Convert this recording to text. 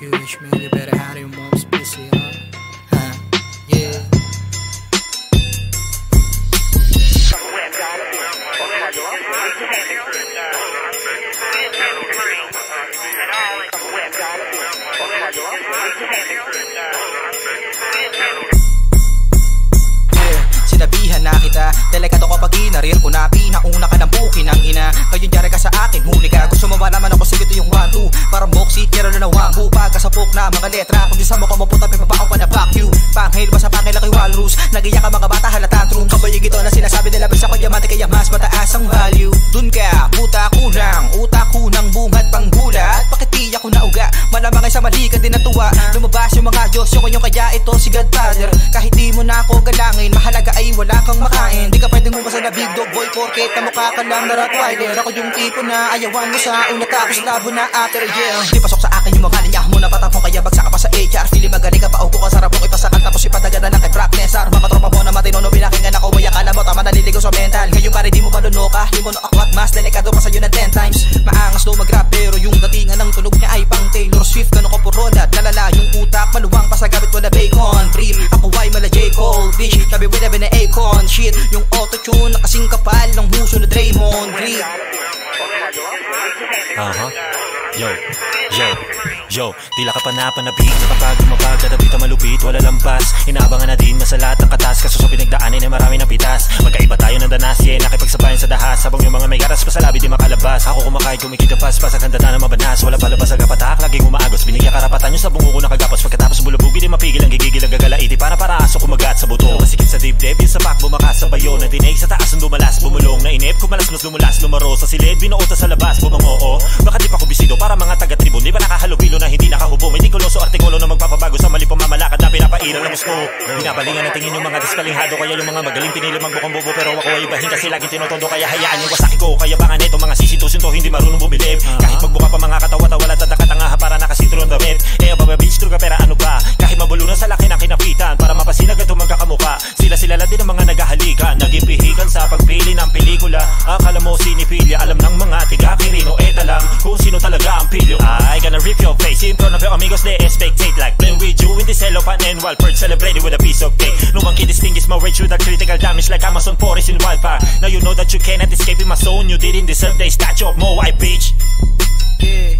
huge, man. You better have your mom's pussy, huh? Yeah. Sinabihan na kita, delikado kapag inarir ko na pinauna ka ng bukin ng ina. Ngayon yari ka sa akin, huli ka. Gusto mo malaman ako, sige ito yung 1-2. Parang boxy, tira na nawang pagkasapok na mga letra. Kung di sa mukha mo puta, pipapaong ka na fuck you. Panghil ba sa pangil kay walrus? Nagiyak ka mga bata, halatang true. Kabayig ito na sinasabi nila, bisa ko diamante kaya mas mataas ang value. Dun ka, puta kulang, utak kunang bungat pang gulat. Pakitiya ko na uga, malamang ay sa mali ka din natuwa. Lumabas yung mga Diyos, yung kaya ito si Godfather. Kahit di mo na ako galangin, mahalaga ay wala kang makain. Di ka pwedeng umasa na big dog boy, porket kamukha ka lang na Rottweiler. Ako yung tipo na ayawan mo sa una, tapos labo na after, yeah. Di pasok sa akin yung mga linya mo na patapong, kaya bagsak ka pa sa HR. Feeling magaling ka pa, upo ka sa rabong ipasakan, tapos ipadaga na lang kay Practice. Mga tropa mo na matino, no pinakingan ako, waya ka na mo, tama naliligaw sa mental. Ngayon pare di mo maluno ka, di mo na akwat, mas delikado pa sa'yo na 10 times. Maangas daw mag-rap, pero yung datingan ng tunog niya ay pang Taylor Swift. Gano'n ko purolat, lalala yung utak, maluwang pa sa gabit ko na bacon. Free, ako ay mala J. Cole, bitch, sabi with na Akon. Shit, yung auto-tune na kasing kapal ng huso na Draymond Green. Yo, tila ka pa napanapig. Kapag umapag, kadabita malupit, wala lampas. Inaabangan na din masalat ang katas. Kaso sa pinagdaanin ay marami ng pitas. Magkaiba tayo ng danas, yeah, nakipagsabayan sa dahas. Habang yung mga may garas pa sa labi di makalabas. Ako kumakain, kumikigapas, pasaganda na ng mabanas. Wala palabas sa kapatak, laging umaagos. Binigyan karapatan nyo sa bungo ko nakagapos. Pagkatapos bulabugi di mapigil ang gigigil ang gagalaiti. Para aso kumagat sa buto. Masikip sa dibdib, yung sapak bumakas sa bayo. Natinig sa taas ang dumalas, bumulong na inip. Kumalas nos lumulas, lumaro sa silid. Binuota sa labas, bumango. Baka di pa ko bisido para mga taga-tribun. Di ba nakahalubilo na hindi nakahubo. May tikuloso artikulo na magpapabago sa mali pamamalakad na pinapairal ng muslo. Binabalingan ang tingin yung mga diskalihado. Kaya yung mga magaling pinili magbukong bubo. Pero ako ay ibahin kasi laging tinotondo. Kaya hayaan yung wasakin ko. Kaya bangan ito mga sisitusin to hindi marunong bumilib. Kahit magbuka pa mga katawa-tawala tadakatangaha para nakasintro ng damit. Eh bababitch true ka pera ano ba? Kahit mabulunan sa laki ng kinapitan. Para mapasinag at magkakamuka. Sila lang din ang mga nagahalikan. Nagipihikan sa pagpili ng pelikula. Akala mo sinipilya. Alam ng mga tiga-pirino. Talam kung sino talaga ang pilyo. I gonna rip your face in front of your amigos. They expectate like playing with you in the cellophane and wild bird celebrated with a piece of cake. No one can distinguish my rage with a critical damage like Amazon forest in wildfire. Now you know that you cannot escape in my zone. You didn't deserve the statue of Moai bitch. Yeah.